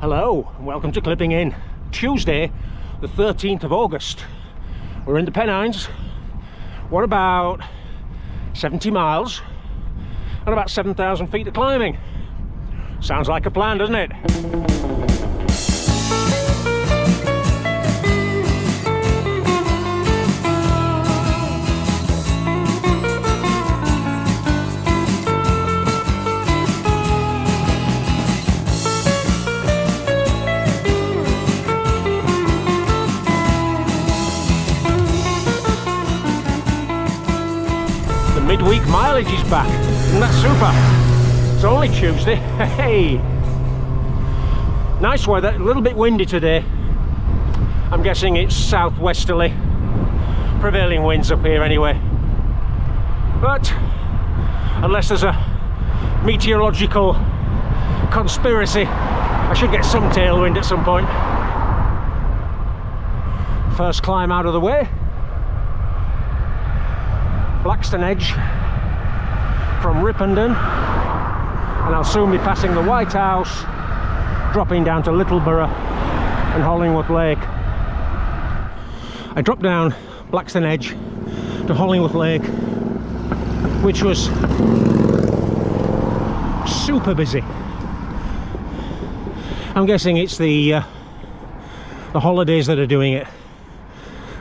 Hello and welcome to Clipping In. Tuesday the 13th of August. We're in the Pennines. What about 70 miles and about 7,000 feet of climbing? Sounds like a plan, doesn't it? Midweek mileage is back. Isn't that super? It's only Tuesday. Hey! Nice weather, a little bit windy today. I'm guessing it's southwesterly. Prevailing winds up here anyway. But unless there's a meteorological conspiracy, I should get some tailwind at some point. First climb out of the way. Blackstone Edge from Ripponden, and I'll soon be passing the White House, dropping down to Littleborough and Hollingworth Lake. I dropped down Blackstone Edge to Hollingworth Lake, which was super busy. I'm guessing it's the holidays that are doing it.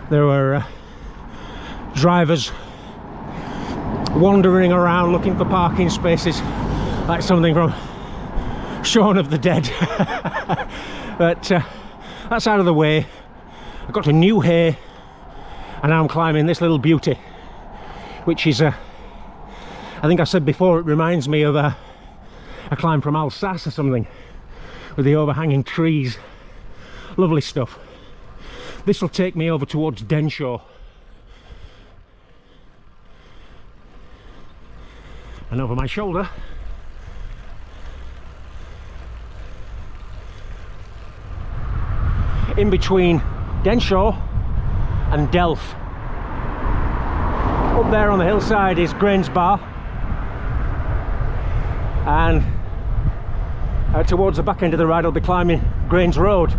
There were drivers wandering around looking for parking spaces, like something from Shaun of the Dead. But that's out of the way. I got to New Hay and now I'm climbing this little beauty, which is I think I said before, it reminds me of a climb from Alsace or something, with the overhanging trees. Lovely stuff. This will take me over towards Denshaw. And over my shoulder in between Denshaw and Delph, up there on the hillside is Grange Bar, and towards the back end of the ride I'll be climbing Grange Road.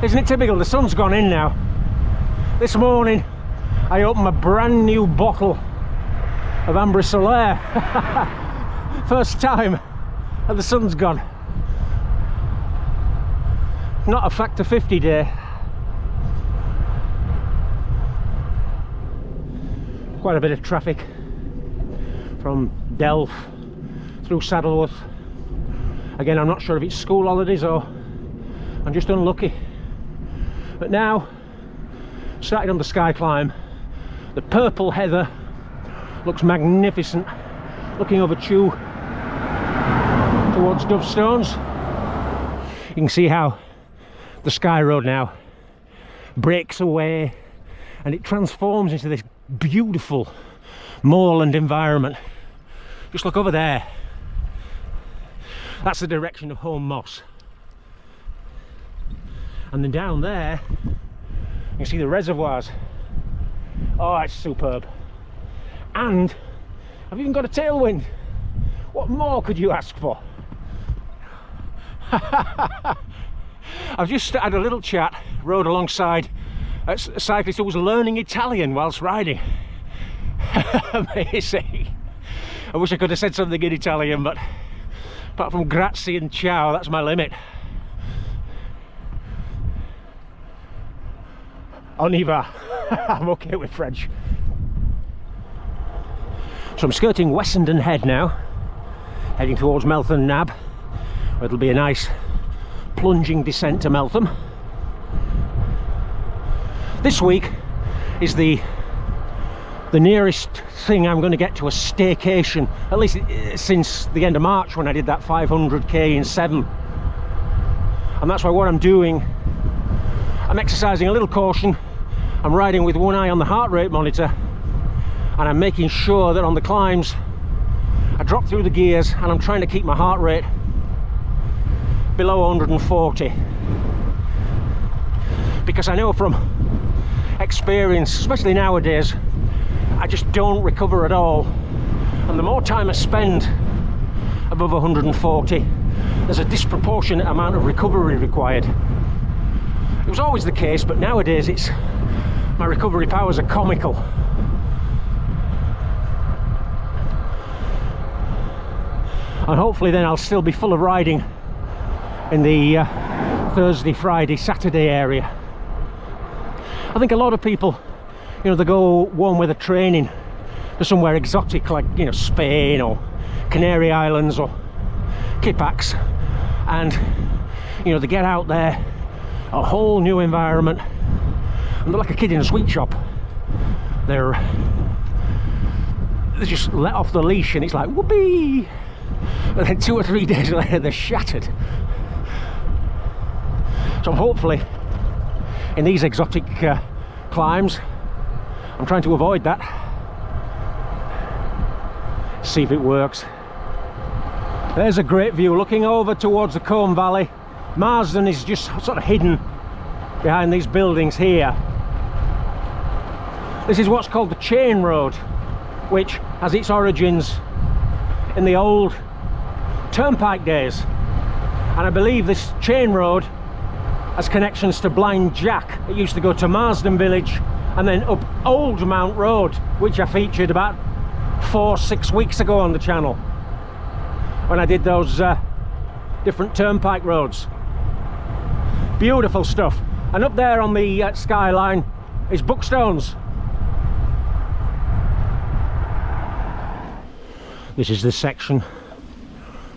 Isn't it typical? The sun's gone in now. This morning I opened a brand new bottle of Ambre Solaire. First time, and the sun's gone. Not a factor 50 day. Quite a bit of traffic from Delph through Saddleworth. Again, I'm not sure if it's school holidays or I'm just unlucky. But now, starting on the sky climb, the purple heather looks magnificent, looking over Chew towards Dovestones. You can see how the Sky Road now breaks away and it transforms into this beautiful moorland environment. Just look over there. That's the direction of Home Moss. And then down there you can see the reservoirs. Oh, it's superb. And I've even got a tailwind. What more could you ask for? I've just had a little chat, rode alongside a cyclist who was learning Italian whilst riding. Amazing. I wish I could have said something in Italian, but apart from grazie and ciao, that's my limit. On y va. I'm okay with French. So I'm skirting Wessenden Head now, heading towards Meltham Nab, where it'll be a nice plunging descent to Meltham. This week is the nearest thing I'm going to get to a staycation, at least since the end of March when I did that 500k in 7. And that's why what I'm doing, I'm exercising a little caution. I'm riding with one eye on the heart rate monitor, and I'm making sure that on the climbs I drop through the gears and I'm trying to keep my heart rate below 140, because I know from experience, especially nowadays, I just don't recover at all. And the more time I spend above 140, there's a disproportionate amount of recovery required. It was always the case, but nowadays my recovery powers are comical. And hopefully then I'll still be full of riding in the Thursday, Friday, Saturday area. I think a lot of people, you know, they go warm weather training to somewhere exotic like, you know, Spain or Canary Islands or Kipax, and you know, they get out there, a whole new environment, and they're like a kid in a sweet shop. They're just let off the leash and it's like whoopee, and then 2 or 3 days later they're shattered. So hopefully in these exotic climbs I'm trying to avoid that. See if it works. There's a great view looking over towards the Combe Valley. Marsden is just sort of hidden behind these buildings here. This is what's called the Chain Road, which has its origins in the old turnpike days, and I believe this Chain Road has connections to Blind Jack. It used to go to Marsden Village and then up Old Mount Road, which I featured about 4-6 weeks ago on the channel when I did those different turnpike roads. Beautiful stuff. And up there on the skyline is Buckstones. This is the section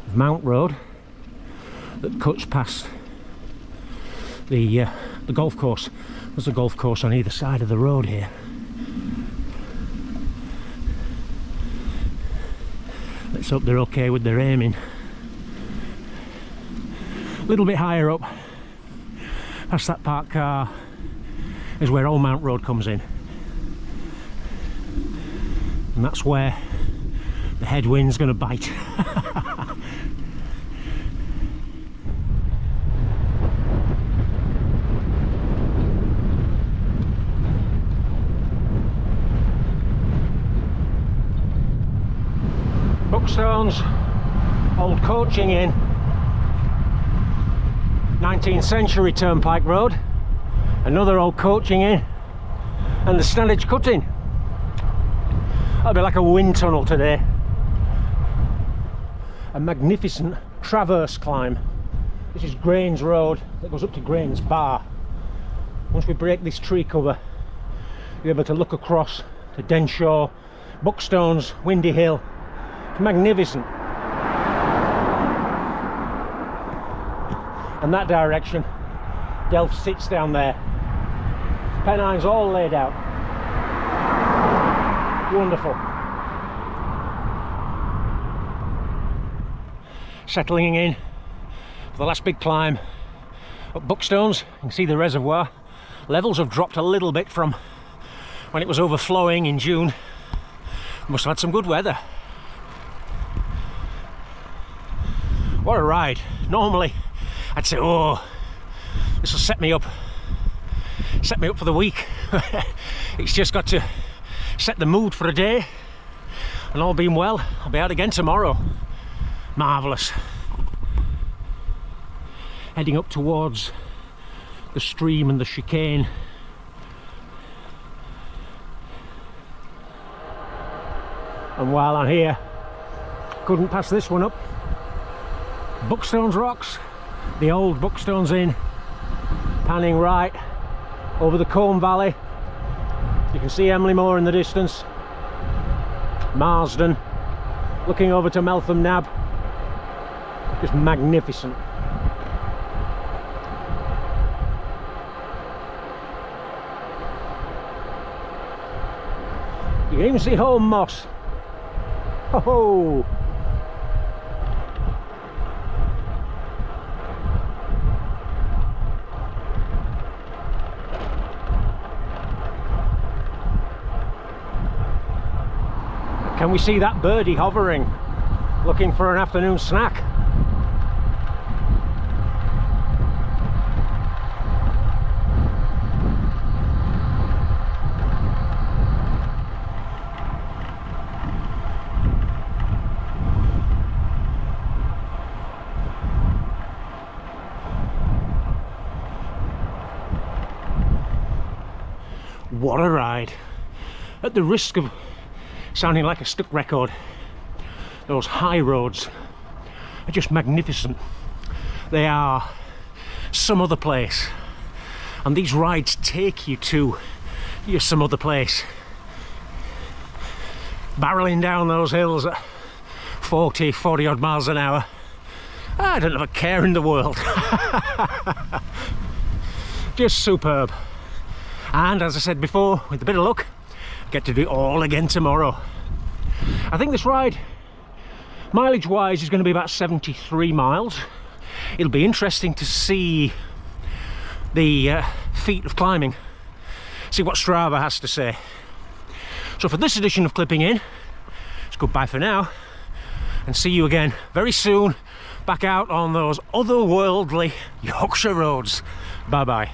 of Mount Road that cuts past the golf course. There's a golf course on either side of the road here. Let's hope they're okay with their aiming. A little bit higher up, past that parked car, is where Old Mount Road comes in. And that's where the headwind's going to bite. Buckstones, old coaching inn, 19th century turnpike road, another old coaching inn, and the Standage cutting. That'll be like a wind tunnel today. A magnificent traverse climb. This is Grains Road that goes up to Grains Bar. Once we break this tree cover, you're able to look across to Denshaw, Buckstones, Windy Hill. It's magnificent. And that direction, Delft sits down there. Pennines all laid out. Wonderful. Settling in for the last big climb up Buckstones. You can see the reservoir. Levels have dropped a little bit from when it was overflowing in June. Must have had some good weather. What a ride. Normally I'd say, oh, this will set me up for the week. It's just got to set the mood for a day, and all being well, I'll be out again tomorrow. Marvellous. Heading up towards the stream and the chicane. And while I'm here, couldn't pass this one up. Buckstones Rocks, the old Buckstones Inn, panning right over the Combe Valley. You can see Emily Moor in the distance, Marsden, looking over to Meltham Nab. Just magnificent. You can even see Home Moss. Ho ho! Can we see that birdie hovering, looking for an afternoon snack? what a ride. At the risk of sounding like a stuck record, those high roads are just magnificent. They are some other place, and these rides take you to some other place. Barreling down those hills at 40 odd miles an hour, I don't have a care in the world. Just superb. And as I said before, with a bit of luck, I get to do it all again tomorrow. I think this ride, mileage wise, is going to be about 73 miles. It'll be interesting to see the feat of climbing, see what Strava has to say. So for this edition of Clipping In, it's goodbye for now, and see you again very soon back out on those otherworldly Yorkshire roads. Bye bye.